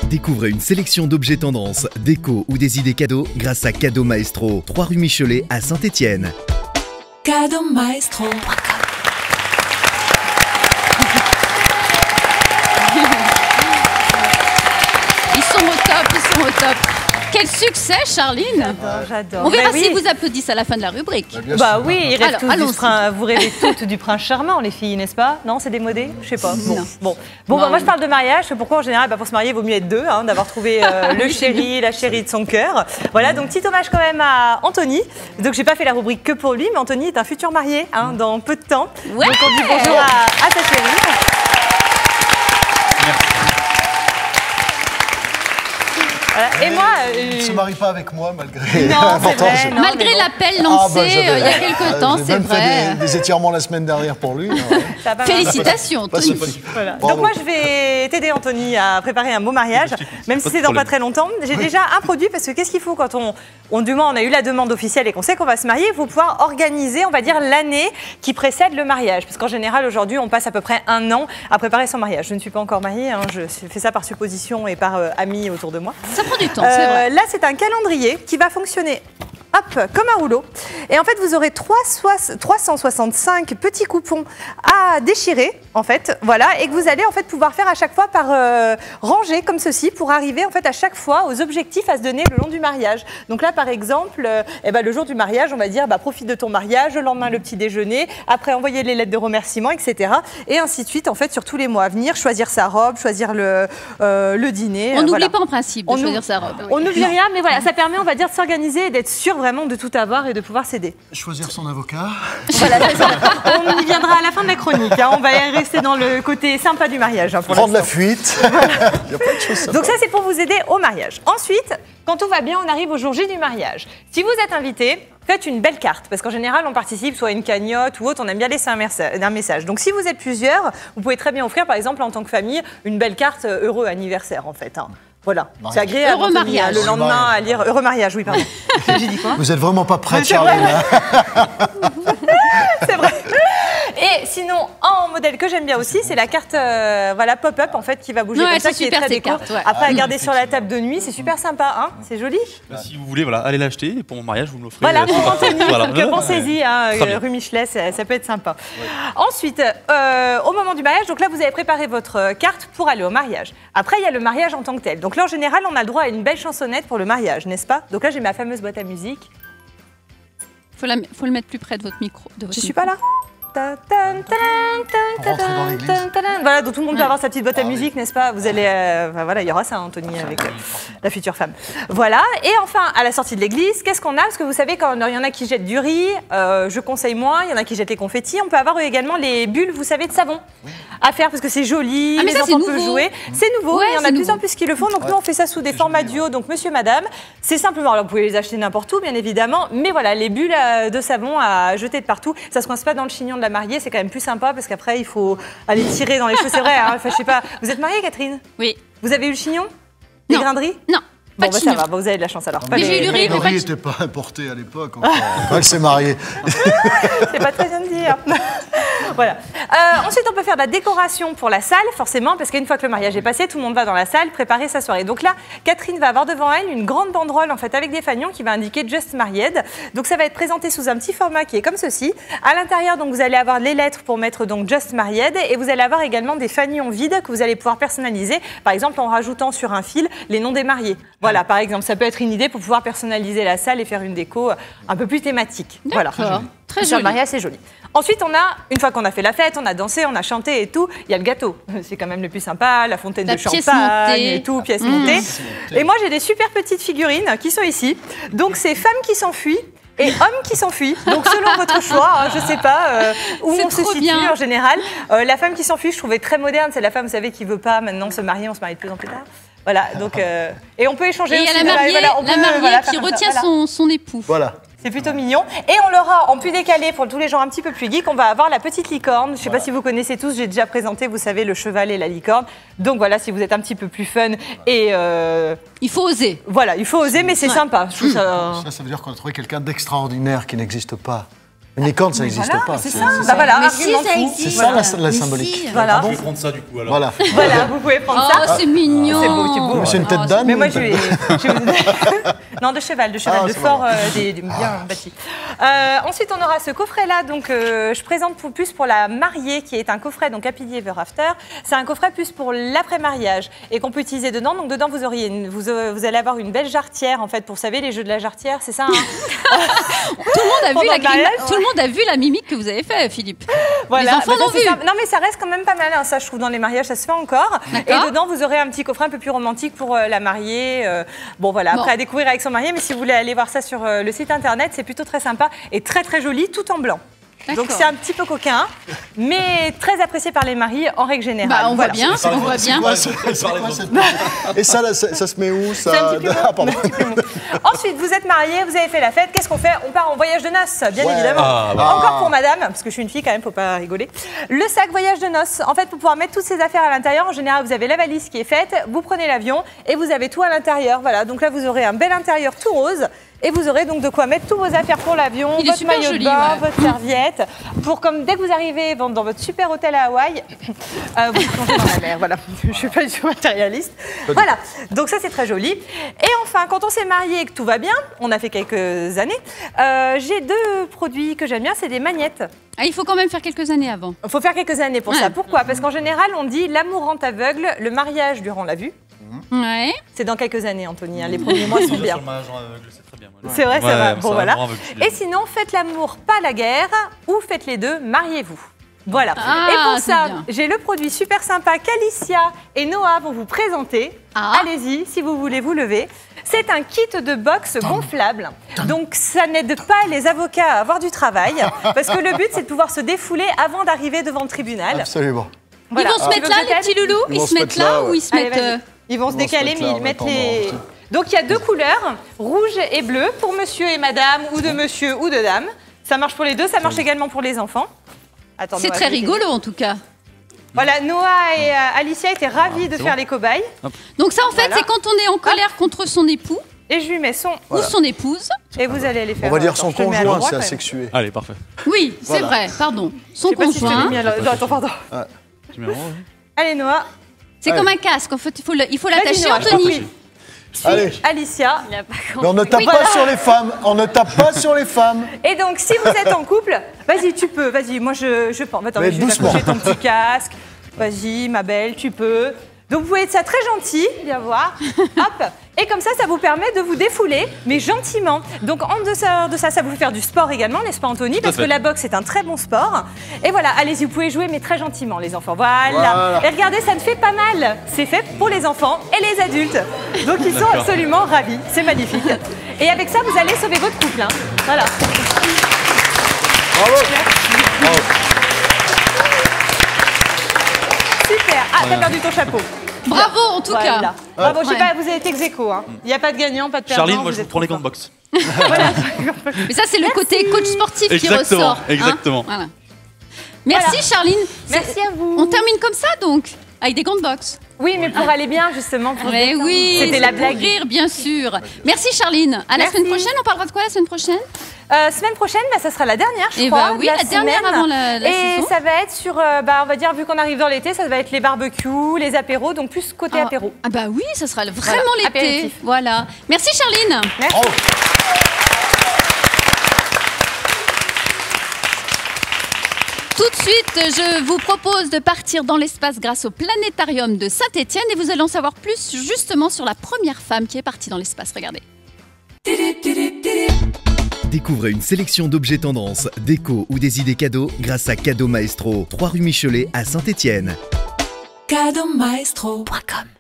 Découvrez une sélection d'objets tendances, déco ou des idées cadeaux grâce à Cadeau Maestro, 3 rue Michelet à Saint-Étienne. Cadeau Maestro. Ils sont au top, ils sont au top. Quel succès, Charline! J'adore. On verra oui. s'ils vous applaudissent à la fin de la rubrique. Bah oui, ils rêvent Alors, tous vous rêvez toutes du prince charmant, les filles, n'est-ce pas? Non, c'est démodé? Je sais pas. Bon, bah, moi je parle de mariage. Pourquoi en général, pour se marier, il vaut mieux être deux, d'avoir trouvé le chéri, la chérie de son cœur. Voilà, donc petit hommage quand même à Anthony. Donc j'ai pas fait la rubrique que pour lui, mais Anthony est un futur marié dans peu de temps. Ouais. Donc on dit bonjour à sa chérie. Voilà. Et moi, Il ne se marie pas avec moi malgré non, c'est vrai, non, Malgré l'appel lancé il y a quelques temps, c'est vrai. J'ai même fait des étirements la semaine dernière pour lui. Félicitations, Anthony. Voilà. Donc moi, je vais t'aider, Anthony, à préparer un beau mariage, même si c'est dans pas très longtemps. J'ai déjà un produit, parce que qu'est-ce qu'il faut quand on a eu la demande officielle et qu'on sait qu'on va se marier, il faut pouvoir organiser, on va dire, l'année qui précède le mariage. Parce qu'en général, aujourd'hui, on passe à peu près 1 an à préparer son mariage. Je ne suis pas encore mariée, je fais ça par supposition et par amis autour de moi. Ça prend du temps, c'est vrai. Là, c'est un calendrier qui va fonctionner comme un rouleau. Et en fait, vous aurez 365 petits coupons à déchirer, en fait, voilà, et que vous allez en fait pouvoir faire à chaque fois par rangée comme ceci pour arriver en fait à chaque fois aux objectifs à se donner le long du mariage. Donc là, par exemple, le jour du mariage, on va dire profite de ton mariage, le lendemain le petit déjeuner, après envoyer les lettres de remerciement, etc. Et ainsi de suite, en fait, sur tous les mois à venir, choisir sa robe, choisir le dîner. On n'oublie pas en principe de choisir sa robe. On n'oublie rien, mais voilà, ça permet, on va dire, de s'organiser et d'être sûr vraiment de tout avoir et de pouvoir s'aider. Choisir son avocat. Voilà, on y viendra à la fin de la chronique. On va rester dans le côté sympa du mariage. Prendre la fuite. Il y a plein de choses sympas. Donc ça, c'est pour vous aider au mariage. Ensuite, quand tout va bien, on arrive au jour J du mariage. Si vous êtes invité, faites une belle carte, parce qu'en général, on participe soit à une cagnotte ou autre, on aime bien laisser un message. Donc si vous êtes plusieurs, vous pouvez très bien offrir, par exemple, en tant que famille, une belle carte heureux anniversaire, en fait. Voilà, c'est agréable. Heureux mariage. Le lendemain à lire heureux mariage, oui, pardon. J'ai dit quoi? Vous êtes vraiment pas prête, Charline. C'est vrai. Et sinon, en modèle que j'aime bien aussi, c'est la carte pop-up en fait qui va bouger comme ça, qui est très déco. Après, à garder sur la table de nuit, c'est super sympa, c'est joli. Si vous voulez, allez l'acheter et pour mon mariage, vous me l'offrez. Voilà, pour Anthony, Voilà. donc pensez-y, rue Michelet, ça peut être sympa. Ensuite, au moment du mariage, donc là, vous avez préparé votre carte pour aller au mariage. Après, il y a le mariage en tant que tel. Donc là, en général, on a le droit à une belle chansonnette pour le mariage, n'est-ce pas? Donc là, j'ai ma fameuse boîte à musique. Faut le mettre plus près de votre micro. Je suis pas là. Voilà, donc tout le monde peut avoir sa petite boîte à musique, n'est-ce pas? Vous allez, voilà, il y aura ça, Anthony, avec la future femme. Voilà, et enfin, à la sortie de l'église, qu'est-ce qu'on a? Parce que vous savez, quand il y en a qui jettent du riz, je conseille moins, il y en a qui jettent les confettis, on peut avoir également les bulles, vous savez, de savon à faire, parce que c'est joli, les enfants peuvent jouer. C'est nouveau, il y en a de plus en plus qui le font, donc nous on fait ça sous des formats duo, donc monsieur, madame, c'est simplement, alors vous pouvez les acheter n'importe où, bien évidemment, mais voilà, les bulles de savon à jeter de partout, ça se coince pas dans le chignon de la mariée, c'est quand même plus sympa parce qu'après il faut aller tirer dans les cheveux, c'est vrai, je sais pas. Vous êtes mariée, Catherine? Oui. Vous avez eu le chignon? Des grains de riz? Non. Bon, bah ça va, vous avez de la chance alors. Mais j'ai eu du riz, Le riz n'était pas importé à l'époque. Quand elle s'est mariée. C'est pas très bien de dire. Voilà. Ensuite, on peut faire de la décoration pour la salle, forcément, parce qu'une fois que le mariage est passé, tout le monde va dans la salle préparer sa soirée. Donc là, Catherine va avoir devant elle une grande banderole en fait avec des fanions qui va indiquer Just Married. Donc ça va être présenté sous un petit format qui est comme ceci. À l'intérieur, donc vous allez avoir les lettres pour mettre donc Just Married, et vous allez avoir également des fanions vides que vous allez pouvoir personnaliser. Par exemple, en rajoutant sur un fil les noms des mariés. Voilà, par exemple, ça peut être une idée pour pouvoir personnaliser la salle et faire une déco un peu plus thématique. Voilà. Très sur joli. le mariage, c'est joli. Ensuite, une fois qu'on a fait la fête, on a dansé, on a chanté et tout, il y a le gâteau. C'est quand même le plus sympa, la fontaine de champagne et tout, pièce montée. Et moi, j'ai des super petites figurines qui sont ici. Donc, c'est femmes qui s'enfuient et hommes qui s'enfuient. Donc, selon votre choix, je sais pas où on se situe en général. La femme qui s'enfuit, je trouvais très moderne. C'est la femme, vous savez, qui veut pas maintenant se marier, on se marie de plus en plus tard. Voilà, donc, et on peut échanger et aussi. Il y a la mariée qui retient son époux. Voilà. C'est plutôt mignon. Et on l'aura en plus décalé pour tous les gens un petit peu plus geeks. On va avoir la petite licorne. Je ne sais pas si vous connaissez tous, j'ai déjà présenté, vous savez, le cheval et la licorne. Donc voilà, si vous êtes un petit peu plus fun et... Il faut oser. Voilà, il faut oser, mais c'est sympa. Je trouve Ça veut dire qu'on a trouvé quelqu'un d'extraordinaire qui n'existe pas. Une licorne, ça n'existe Voilà, pas. c'est ça. Bah voilà, Mais si, argument ça fou. existe. C'est ça la Mais symbolique. si. Voilà. Je vais prendre ça du coup alors. Voilà. Voilà, vous pouvez prendre Oh, ça. c'est mignon. C'est beau, c'est beau. Mais c'est une tête Oh, d'âne. Mais ou moi, une je tête- vais. Non, de cheval, de Ah, de c'est fort, bien bâti. Ensuite, on aura ce coffret-là. Donc, je présente plus pour la mariée, qui est un coffret, donc Happy Ever After. C'est un coffret plus pour l'après-mariage et qu'on peut utiliser dedans. Donc, dedans, vous allez avoir une belle jarretière, en fait, pour, vous savez, les jeux de la jarretière, c'est ça, hein. Tout le monde a vu Pendant la le mariage, tout le monde a vu la mimique que vous avez fait, Philippe. Voilà, Les enfants bah ça, l'ont c'est vu. ça. Non, mais ça reste quand même pas mal, hein. Ça, je trouve, dans les mariages, ça se fait encore. Et D'accord. dedans, vous aurez un petit coffret un peu plus romantique pour la mariée. Bon, voilà, après Bon. à découvrir avec son marié, mais si vous voulez aller voir ça sur le site internet, c'est plutôt très sympa et très très joli, tout en blanc. Donc D'accord. c'est un petit peu coquin, mais très apprécié par les mariés en règle générale. Bah, on voit Voilà. bien, on voit bien. Ouais, c'est quoi, cette- Et ça se met où ça... C'est un petit peu Ah, pardon. Ensuite, vous êtes mariés, vous avez fait la fête, qu'est-ce qu'on fait? On part en voyage de noces, bien Ouais. évidemment. Ah, bah. Encore pour madame, parce que je suis une fille quand même, faut pas rigoler. Le sac voyage de noces, en fait, pour pouvoir mettre toutes ces affaires à l'intérieur, en général, vous avez la valise qui est faite, vous prenez l'avion et vous avez tout à l'intérieur. Voilà, donc là, vous aurez un bel intérieur tout rose. Et vous aurez donc de quoi mettre tous vos affaires pour l'avion, Il est votre super maillot joli, de bain, ouais. votre serviette, pour comme dès que vous arrivez dans votre super hôtel à Hawaï, vous plongez dans la mer. Voilà, je suis pas du tout matérialiste. Voilà, donc ça c'est très joli. Et enfin, quand on s'est marié et que tout va bien, on a fait quelques années, j'ai deux produits que j'aime bien, c'est des magnettes. Ah, il faut quand même faire quelques années avant. Il faut faire quelques années pour Ouais. ça. Pourquoi? Parce qu'en général, on dit l'amour rend aveugle, le mariage lui rend la vue. Ouais. C'est dans quelques années, Anthony, hein, les premiers mois sont Sur bien. le mariage aveugle, c'est très bien. moi. C'est vrai, ça Ouais, va. ouais, Bon, ça voilà. vraiment aveugle, je suis bien. Et sinon, faites l'amour, pas la guerre, ou faites les deux, mariez-vous. Voilà. Ah, et pour c'est ça, bien. j'ai le produit super sympa qu'Alicia et Noah vont vous présenter. Ah. Allez-y, si vous voulez vous lever. C'est un kit de boxe gonflable. Donc, ça n'aide pas les avocats à avoir du travail, parce que le but, c'est de pouvoir se défouler avant d'arriver devant le tribunal. Absolument. Voilà. Ils vont se Tu mettre veux là, que je les t'aide petits loulous? Ils se mettent là ou ils se Allez, mettent... vas-y. Ils vont se Ils vont se décaler, mettre mais là, ils mettent en les... attendant. Donc il y a deux couleurs, rouge et bleu, pour monsieur et madame, ou de monsieur ou de dame. Ça marche pour les deux, ça marche également pour les enfants. Attends, C'est Noah, très je vais t'aider. rigolo en tout cas. Voilà, Noah et Alicia étaient ravis de c'est faire bon. les cobayes. Donc ça en fait Voilà. c'est quand on est en colère contre son époux Et je lui mets son... ou son épouse. Et vous allez les faire... On va dire attends, son je te le mets à conjoint, l'endroit, c'est quand même. asexué. Allez, parfait. Oui, c'est Voilà. vrai, pardon. Son Je sais pas si je te l'ai conjoint. mis à l'endroit. Attends, pardon. Tu mets en haut, ouais. Allez, Noah. C'est Allez. comme un casque, en fait, il faut Vas-y, l'attacher, Noah, je t'en Anthony. prie. Allez. Alicia. Mais on ne tape pas sur les femmes. On ne tape pas sur les femmes. Et donc, si vous êtes en couple, vas-y, tu peux, vas-y, moi je pense. Attends, Mais je vais doucement. t'accrocher ton petit casque. Vas-y, ma belle, tu peux. Donc, vous pouvez être ça très gentil, viens voir. Hop. Et comme ça vous permet de vous défouler, mais gentiment. Donc, en deçà de ça, ça vous fait faire du sport également, n'est-ce pas, Anthony? Parce que fait. la boxe est un très bon sport. Et voilà, allez-y, vous pouvez jouer, mais très gentiment, les enfants. Voilà. Voilà. Et regardez, ça ne fait pas mal. C'est fait pour les enfants et les adultes. Donc, ils sont D'accord. absolument ravis. C'est magnifique. Et avec ça, vous allez sauver votre couple. Hein. Voilà. Bravo. Super. Ah, t'as perdu ton chapeau. Bravo en tout Voilà. cas. Bravo, je sais Ouais. pas, vous avez été ex aequo, hein. Il n'y a pas de gagnant, pas de perdant. Charline, moi je vous vous êtes prends les trop gants de boxe. Voilà. Mais ça, c'est le côté coach sportif qui Exactement, ressort. hein. exactement. Voilà. Merci Voilà. Charline. Merci à vous. On termine comme ça donc, avec des gants de boxe. Oui, mais pour aller bien, justement. Pour Mais oui, C'était c'est la pour blague. rire, bien sûr. Merci Charline. À la Merci. semaine prochaine, on parlera de quoi la semaine prochaine? Semaine prochaine, bah, ça sera la dernière, je Eh crois. bah oui, de la dernière semaine. avant la Et saison. ça va être sur, on va dire, vu qu'on arrive dans l'été, ça va être les barbecues, les apéros, donc plus côté apéro. Ah bah oui, ça sera vraiment Voilà, l'été. apéritif. Voilà. Merci Charline. Merci. Bravo. Tout de suite, je vous propose de partir dans l'espace grâce au planétarium de Saint-Étienne et vous allez en savoir plus justement sur la première femme qui est partie dans l'espace. Regardez. Découvrez une sélection d'objets tendances, déco ou des idées cadeaux grâce à Cadeau Maestro, 3 rue Michelet à Saint-Étienne. Cadeaumaestro.com